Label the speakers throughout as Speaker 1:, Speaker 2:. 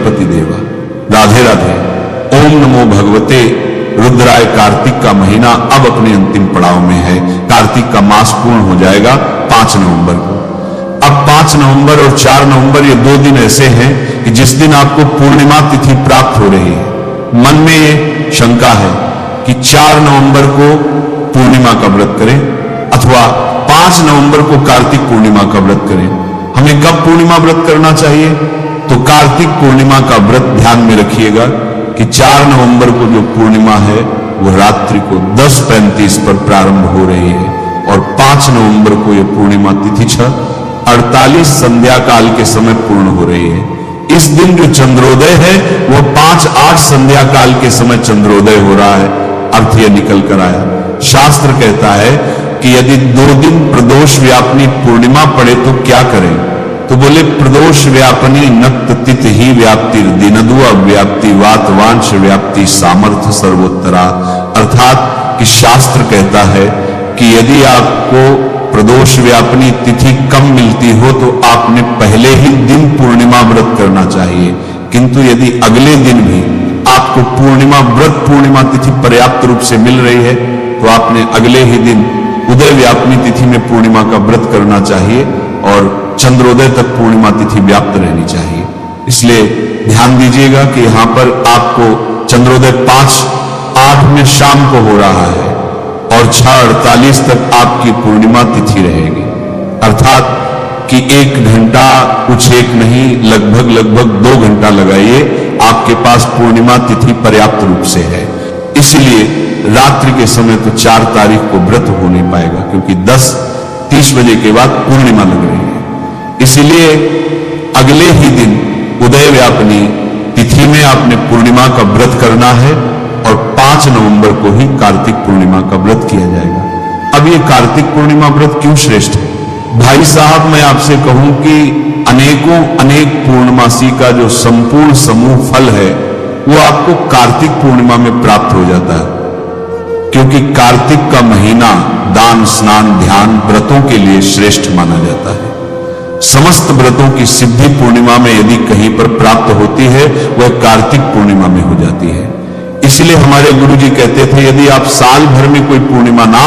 Speaker 1: गणपति देवा। राधे राधे। ओम नमो भगवते रुद्राय। कार्तिक का महीना अब अपने अंतिम पड़ाव में है। कार्तिक का मास पूर्ण हो जाएगा 5 नवंबर को। अब 5 नवंबर और 4 नवंबर ये 2 दिन ऐसे हैं कि जिस दिन आपको पूर्णिमा तिथि प्राप्त हो रही है। मन में ये शंका है कि 4 नवंबर को पूर्णिमा का व्रत करें अथवा 5 नवंबर को कार्तिक पूर्णिमा का व्रत करें। हमें कब पूर्णिमा व्रत करना चाहिए? तो कार्तिक पूर्णिमा का व्रत ध्यान में रखिएगा कि 4 नवंबर को जो पूर्णिमा है वो रात्रि को 10:35 पर प्रारंभ हो रही है और 5 नवंबर को यह पूर्णिमा तिथि 6:48 संध्या काल के समय पूर्ण हो रही है। इस दिन जो चंद्रोदय है वो 5:08 संध्या काल के समय चंद्रोदय हो रहा है। अर्थ यह निकल कर आया, शास्त्र कहता है कि यदि 2 दिन प्रदोष व्यापनी पूर्णिमा पड़े तो क्या करें? तो बोले प्रदोष व्यापनी नक्त तिथि ही व्याप्ति दिनदु अव्याप्ति वात वांश व्याप्ति सामर्थ्य सर्वोत्तरा। अर्थात कि शास्त्र कहता है कि यदि आपको प्रदोष व्यापनी तिथि कम मिलती हो तो आपने पहले ही दिन पूर्णिमा व्रत करना चाहिए, किंतु यदि अगले दिन भी आपको पूर्णिमा तिथि पर्याप्त रूप से मिल रही है तो आपने अगले ही दिन उदय व्यापनी तिथि में पूर्णिमा का व्रत करना चाहिए और चंद्रोदय तक पूर्णिमा तिथि व्याप्त रहनी चाहिए। इसलिए ध्यान दीजिएगा कि यहां पर आपको चंद्रोदय 5:08 में शाम को हो रहा है और 6:48 तक आपकी पूर्णिमा तिथि रहेगी। अर्थात कि 1 घंटा कुछ एक नहीं, लगभग 2 घंटा लगाइए, आपके पास पूर्णिमा तिथि पर्याप्त रूप से है। इसलिए रात्रि के समय तो 4 तारीख को व्रत हो नहीं पाएगा क्योंकि 10:30 बजे के बाद पूर्णिमा लग रही है। इसलिए अगले ही दिन उदय व्यापनी तिथि में आपने पूर्णिमा का व्रत करना है और 5 नवंबर को ही कार्तिक पूर्णिमा का व्रत किया जाएगा। अब ये कार्तिक पूर्णिमा व्रत क्यों श्रेष्ठ है? भाई साहब, मैं आपसे कहूं कि अनेक पूर्णमासी का जो संपूर्ण समूह फल है वो आपको कार्तिक पूर्णिमा में प्राप्त हो जाता है, क्योंकि कार्तिक का महीना दान स्नान ध्यान व्रतों के लिए श्रेष्ठ माना जाता है। समस्त व्रतों की सिद्धि पूर्णिमा में यदि कहीं पर प्राप्त होती है वह कार्तिक पूर्णिमा में हो जाती है। इसलिए हमारे गुरुजी कहते थे यदि आप साल भर में कोई पूर्णिमा ना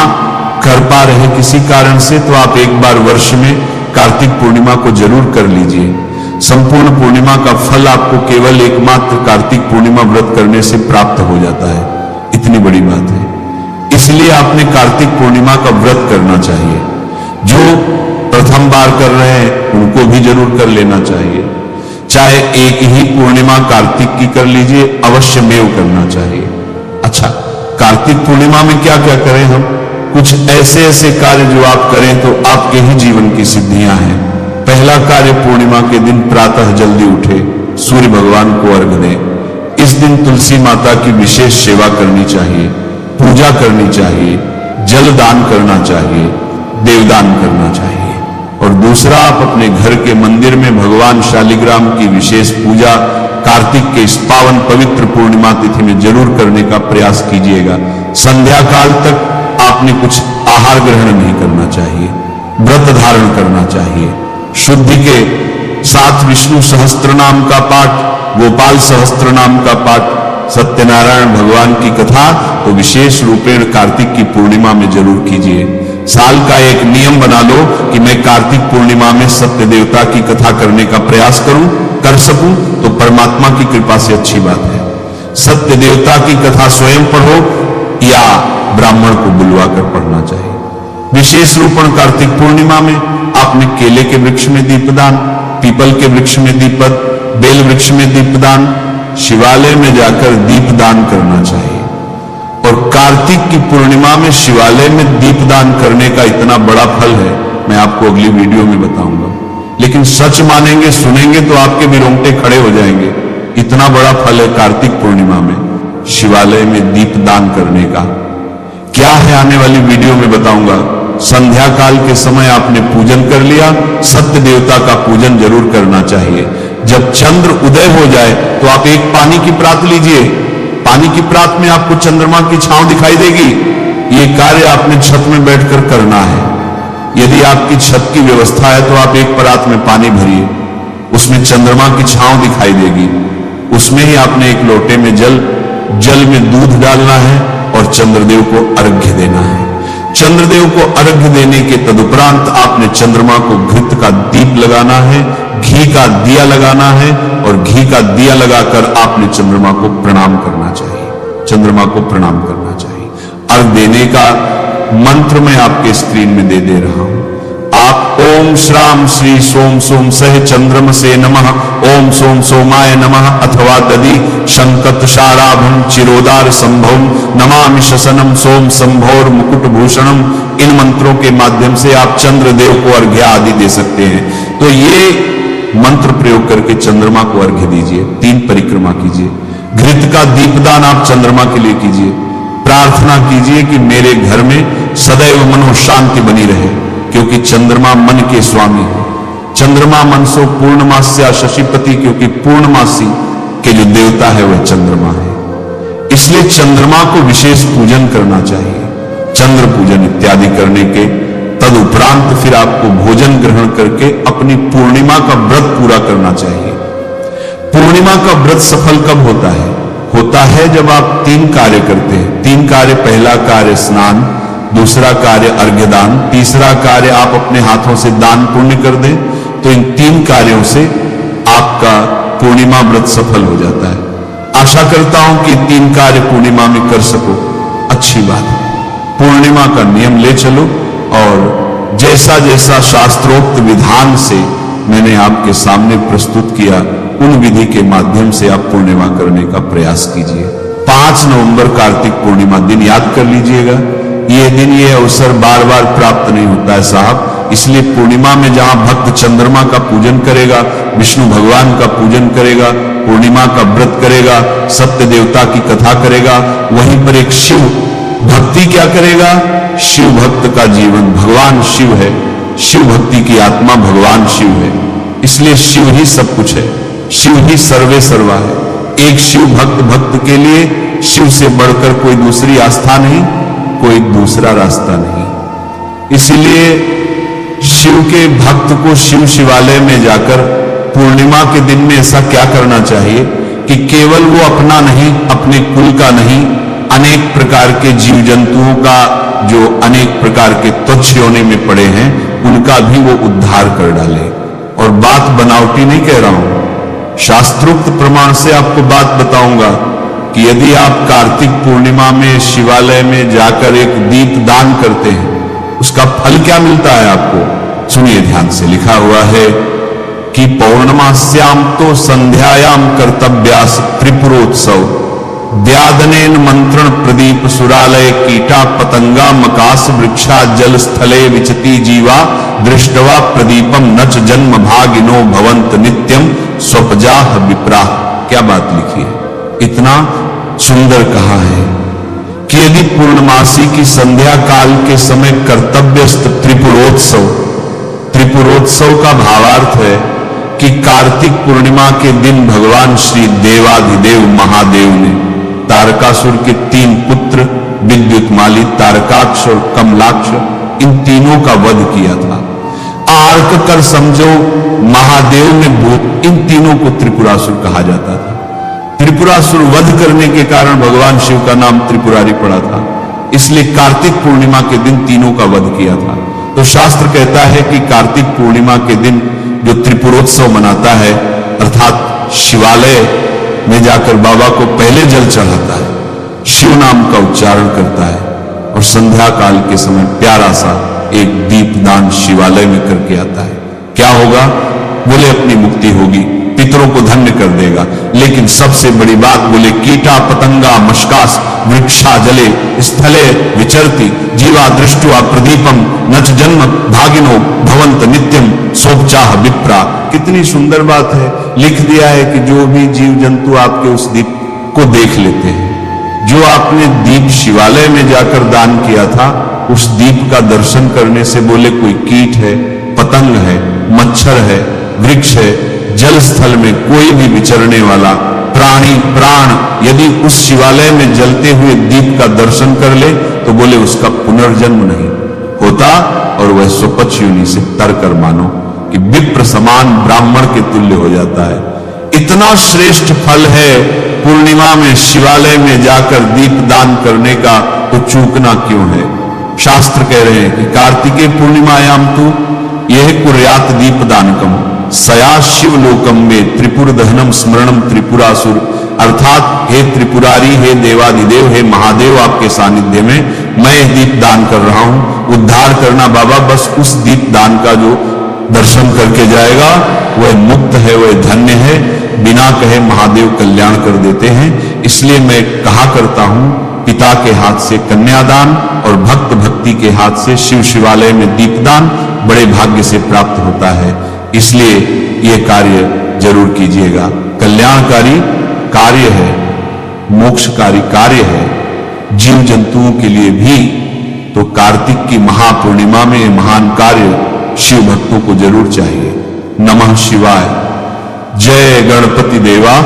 Speaker 1: कर पा रहे किसी कारण से तो आप एक बार वर्ष में कार्तिक पूर्णिमा को जरूर कर लीजिए। संपूर्ण पूर्णिमा का फल आपको केवल एकमात्र कार्तिक पूर्णिमा व्रत करने से प्राप्त हो जाता है। इतनी बड़ी बात है, इसलिए आपने कार्तिक पूर्णिमा का व्रत करना चाहिए। जो प्रथम बार कर रहे हैं उनको भी जरूर कर लेना चाहिए। चाहे एक ही पूर्णिमा कार्तिक की कर लीजिए, अवश्य मेव करना चाहिए। अच्छा, कार्तिक पूर्णिमा में क्या क्या करें हम? कुछ ऐसे कार्य जो आप करें तो आपके ही जीवन की सिद्धियां हैं। पहला कार्य, पूर्णिमा के दिन प्रातः जल्दी उठे, सूर्य भगवान को अर्घ दें। इस दिन तुलसी माता की विशेष सेवा करनी चाहिए, पूजा करनी चाहिए, जल दान करना चाहिए, देवदान करना चाहिए। और दूसरा, आप अपने घर के मंदिर में भगवान शालिग्राम की विशेष पूजा कार्तिक के इस पावन पवित्र पूर्णिमा तिथि में जरूर करने का प्रयास कीजिएगा। संध्या काल तक आपने कुछ आहार ग्रहण नहीं करना चाहिए, व्रत धारण करना चाहिए। शुद्धि के साथ विष्णु सहस्त्र नाम का पाठ, गोपाल सहस्त्र नाम का पाठ, सत्यनारायण भगवान की कथा तो विशेष रूपेण कार्तिक की पूर्णिमा में जरूर कीजिए। साल का एक नियम बना लो कि मैं कार्तिक पूर्णिमा में सत्य देवता की कथा करने का प्रयास कर सकूं तो परमात्मा की कृपा से अच्छी बात है। सत्य देवता की कथा स्वयं पढ़ो या ब्राह्मण को बुलवा कर पढ़ना चाहिए। विशेष रूपण कार्तिक पूर्णिमा में आपने केले के वृक्ष में दीपदान, पीपल के वृक्ष में दीपक, बेल वृक्ष में दीपदान, शिवालय में जाकर दीपदान करना चाहिए। और कार्तिक की पूर्णिमा में शिवालय में दीपदान करने का इतना बड़ा फल है, मैं आपको अगली वीडियो में बताऊंगा। लेकिन सच मानेंगे, सुनेंगे तो आपके भी रोंगटे खड़े हो जाएंगे। इतना बड़ा फल है कार्तिक पूर्णिमा में शिवालय में दीपदान करने का। क्या है आने वाली वीडियो में बताऊंगा। संध्या काल के समय आपने पूजन कर लिया, सत्य देवता का पूजन जरूर करना चाहिए। जब चंद्र उदय हो जाए तो आप एक पानी की प्रात लीजिए, पानी की प्रात में आपको चंद्रमा की छांव दिखाई देगी। ये कार्य आपने छत में बैठकर करना है। यदि आपकी छत की व्यवस्था है तो आप एक परात में पानी भरिए, उसमें चंद्रमा की छांव दिखाई देगी। उसमें ही आपने एक लोटे में जल में दूध डालना है और चंद्रदेव को अर्घ्य देना है। चंद्रदेव को अर्घ्य देने के तदुपरांत आपने चंद्रमा को घृत का दीप लगाना है, घी का दिया लगाना है और घी का दिया लगाकर आपने चंद्रमा को प्रणाम करना चाहिए। चंद्रमा को प्रणाम करना चाहिए। अर्घ देने का मंत्र मैं आपके स्क्रीन में दे रहा हूं। आप ओम श्राम श्री सोम सोम सह चंद्रम से नमः, ओम सोम सोमाय नमः अथवा दधि शंकत शाराभम चिरोदार संभवम नमामि शसनम सोम संभोर मुकुट भूषणम, इन मंत्रों के माध्यम से आप चंद्रदेव को अर्घ्य आदि दे सकते हैं। तो ये मंत्र प्रयोग करके चंद्रमा को अर्घ्य दीजिए, 3 परिक्रमा कीजिए। घृत का दीपदान आप चंद्रमा के लिए कीजिए। प्रार्थना कीजिए कि मेरे घर में सदैव मनो शांति बनी रहे, क्योंकि चंद्रमा मन के स्वामी है। चंद्रमा मनसो पूर्णमास्या शशिपति, क्योंकि पूर्णमासी के जो देवता है वह चंद्रमा है। इसलिए चंद्रमा को विशेष पूजन करना चाहिए। चंद्र पूजन इत्यादि करने के तदुपरांत फिर आपको भोजन ग्रहण करके अपनी पूर्णिमा का व्रत पूरा करना चाहिए। पूर्णिमा का व्रत सफल कब होता है? होता है जब आप 3 कार्य करते हैं। 3 कार्य, पहला कार्य स्नान, दूसरा कार्य अर्घ्यदान, तीसरा कार्य आप अपने हाथों से दान पुण्य कर दें। तो इन 3 कार्यों से आपका पूर्णिमा व्रत सफल हो जाता है। आशा करता हूं कि 3 कार्य पूर्णिमा में कर सको, अच्छी बात है। पूर्णिमा का नियम ले चलो और जैसा जैसा शास्त्रोक्त विधान से मैंने आपके सामने प्रस्तुत किया, उन विधि के माध्यम से आप पूर्णिमा करने का प्रयास कीजिए। 5 नवंबर कार्तिक पूर्णिमा दिन याद कर लीजिएगा। ये दिन, ये अवसर बार बार प्राप्त नहीं होता है साहब। इसलिए पूर्णिमा में जहां भक्त चंद्रमा का पूजन करेगा, विष्णु भगवान का पूजन करेगा, पूर्णिमा का व्रत करेगा, सत्य देवता की कथा करेगा, वहीं पर एक शिव भक्ति क्या करेगा? शिव भक्त का जीवन, भगवान शिव है, शिव भक्ति की आत्मा भगवान शिव है। इसलिए शिव ही सब कुछ है, शिव ही सर्वे सर्वा है। एक शिव भक्त के लिए शिव से बढ़कर कोई दूसरी आस्था नहीं, कोई दूसरा रास्ता नहीं। इसलिए शिव के भक्त को शिव शिवालय में जाकर पूर्णिमा के दिन में ऐसा क्या करना चाहिए कि केवल वो अपना नहीं, अपने कुल का नहीं, अनेक प्रकार के जीव जंतुओं का जो अनेक प्रकार के तुच्छ योनि में पड़े हैं, उनका भी वो उद्धार कर डाले। और बात बनावटी नहीं कह रहा हूं, शास्त्रोक्त प्रमाण से आपको बात बताऊंगा कि यदि आप कार्तिक पूर्णिमा में शिवालय में जाकर एक दीप दान करते हैं, उसका फल क्या मिलता है आपको? सुनिए ध्यान से। लिखा हुआ है कि पौर्णमास्याम तो संध्यायाम कर्तव्यास त्रिपुरोत्सव व्यादनेन मंत्रण प्रदीप सुरालय कीटा पतंगा मकास वृक्षा जल स्थले विचती जीवा दृष्टवा प्रदीपम नच जन्म भागिनो भवंत नित्यम स्वपजाह विप्रा। क्या बात लिखी है, इतना सुंदर कहा है कि यदि पूर्णमासी की संध्या काल के समय कर्तव्यस्थ त्रिपुरोत्सव, त्रिपुरोत्सव का भावार्थ है कि कार्तिक पूर्णिमा के दिन भगवान श्री देवाधिदेव महादेव ने तारकासुर के 3 पुत्र विद्युतमाली, तारकाक्ष और कमलाक्ष, इन तीनों का वध किया था। आर्क कर समझो महादेव ने भूत, इन तीनों को त्रिपुरासुर कहा जाता था। त्रिपुरासुर वध करने के कारण भगवान शिव का नाम त्रिपुरारी पड़ा था। इसलिए कार्तिक पूर्णिमा के दिन तीनों का वध किया था। तो शास्त्र कहता है कि कार्तिक पूर्णिमा के दिन जो त्रिपुरोत्सव मनाता है, अर्थात शिवालय में जाकर बाबा को पहले जल चढ़ाता है, शिव नाम का उच्चारण करता है और संध्या काल के समय प्यारा सा एक दीपदान शिवालय में करके आता है, क्या होगा? बोले अपनी मुक्ति होगी, पितरों को धन्य कर देगा। लेकिन सबसे बड़ी बात बोले कीटा पतंगा मशकास वृक्षा जले स्थले विचरती जीवा दृष्टवा प्रदीपम नच जन्म भागिनो भवंत नित्यम सोपचाह विप्रा। कितनी सुंदर बात है। लिख दिया है कि जो भी जीव जंतु आपके उस दीप को देख लेते हैं, जो आपने दीप शिवालय में जाकर दान किया था, उस दीप का दर्शन करने से बोले कोई कीट है, पतंग है, मच्छर है, वृक्ष है, जल स्थल में कोई भी विचरने वाला प्राणी प्राण यदि उस शिवालय में जलते हुए दीप का दर्शन कर ले तो बोले उसका पुनर्जन्म नहीं होता और वह स्वपच योनि से तर कर मानो कि विप्र समान ब्राह्मण के तुल्य हो जाता है। इतना श्रेष्ठ फल है पूर्णिमा में शिवालय में जाकर दीप दान करने का, तो चूकना क्यों है। शास्त्र कह रहे हैं कि कार्तिकेय पूर्णिमायाम तो यह कुर्यात दीप दानकम सया शिवलोकम में त्रिपुर दहनम स्मरणम त्रिपुरासुर, अर्थात हे त्रिपुरारी, हे देवादिदेव, हे महादेव, आपके सानिध्य में मैं यह दीप दान कर रहा हूं। उद्धार करना बाबा, बस उस दीप दान का जो दर्शन करके जाएगा वह मुक्त है, वह धन्य है। बिना कहे महादेव कल्याण कर देते हैं। इसलिए मैं कहा करता हूं, पिता के हाथ से कन्यादान और भक्त भक्ति के हाथ से शिव शिवालय में दीपदान बड़े भाग्य से प्राप्त होता है। इसलिए यह कार्य जरूर कीजिएगा। कल्याणकारी कार्य है, मोक्षकारी कार्य है जीव जंतुओं के लिए भी। तो कार्तिक की महापूर्णिमा में महान कार्य शिव भक्तों को जरूर चाहिए। नमः शिवाय। जय गणपति देवा।